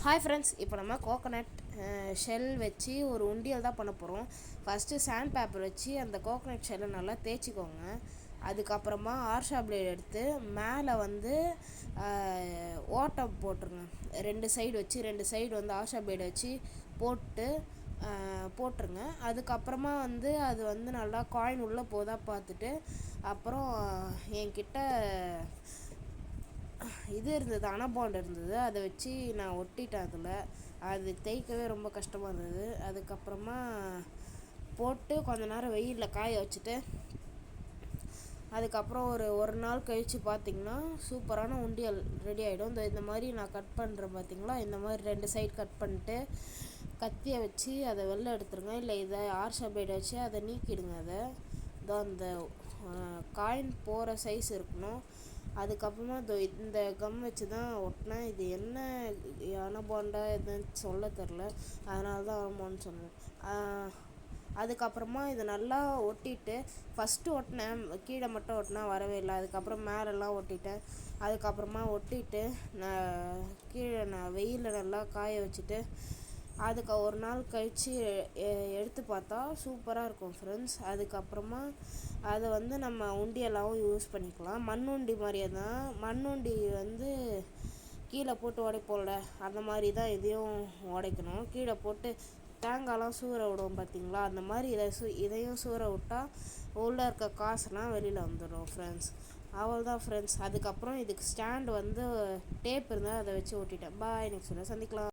Hi friends, இப்போ நம்ம coconut shell வச்சு ஒரு உண்டியல் தான் பண்ண போகிறோம். ஃபஸ்ட்டு சாண்ட் பேப்பர் வச்சு அந்த கோகோனட் ஷெல்லை நல்லா தேய்ச்சிக்கோங்க. அதுக்கப்புறமா ஆர்ஷா பிளேட் எடுத்து மேலே வந்து ஓட்டை போட்டுருங்க. ரெண்டு சைடு வந்து ஆர்ஷா பிளேட் வச்சு போட்டுருங்க. அதுக்கப்புறமா வந்து அது வந்து நல்லா காயின் உள்ளே போதா பார்த்துட்டு, அப்புறம் என்கிட்ட இது இருந்தது, அனபாண்ட் இருந்தது, அதை வச்சு நான் ஒட்டிட்டேன். அது தேய்க்கவே ரொம்ப கஷ்டமாக இருந்தது. அதுக்கப்புறமா போட்டு கொஞ்ச நேரம் வெயிலில் காய வச்சுட்டு, அதுக்கப்புறம் ஒரு நாள் கழித்து பார்த்திங்கன்னா சூப்பரான உண்டியல் ரெடி ஆகிடும். இந்த மாதிரி நான் கட் பண்ணுறேன் பார்த்திங்களா, இந்த மாதிரி ரெண்டு சைடு கட் பண்ணிட்டு கத்தியை வச்சு அதை வெளில எடுத்துருங்க. இல்லை இதை ஆர்ஷா பிளேட் வச்சு அதை நீக்கிடுங்க. அந்த காயின் போகிற சைஸ் இருக்கணும். அதுக்கப்புறமா இந்த கம் வச்சு தான் ஒட்டினேன். இது என்ன அனபாண்டா எதுன்னு சொல்ல தெரில, அதனால தான் அனபான்னு சொன்னேன். அதுக்கப்புறமா இதை நல்லா ஒட்டிட்டு, ஃபஸ்ட்டு ஒட்டினேன், கீழே மட்டும் ஒட்டினா வரவே இல்லை. அதுக்கப்புறம் மேலெல்லாம் ஒட்டிட்டேன். அதுக்கப்புறமா ஒட்டிட்டு நான் வெயிலில் நல்லா காய வச்சுட்டு, அதுக்கு ஒரு நாள் கழித்து எடுத்து பார்த்தா சூப்பராக இருக்கும் ஃப்ரெண்ட்ஸ். அதுக்கப்புறமா அதை வந்து நம்ம உண்டியெல்லாவும் யூஸ் பண்ணிக்கலாம். மண்ணுண்டி மாதிரியே தான். மண்ணுண்டி வந்து கீழே போட்டு உடைப்போம்ல, அந்த மாதிரி தான் இதையும் உடைக்கணும். கீழே போட்டு தேங்காய்லாம் சூற விடுவோம் பார்த்திங்களா, அந்த மாதிரி இதையும் சூற விட்டால் உள்ளே இருக்க காசுலாம் வெளியில் வந்துடும் ஃப்ரெண்ட்ஸ். அவ்வளோதான் ஃப்ரெண்ட்ஸ். அதுக்கப்புறம் இதுக்கு ஸ்டாண்டு வந்து டேப் இருந்தால் அதை வச்சு ஒட்டிட்டேன். பாய், நெக்ஸ்ட் சந்திக்கலாம்.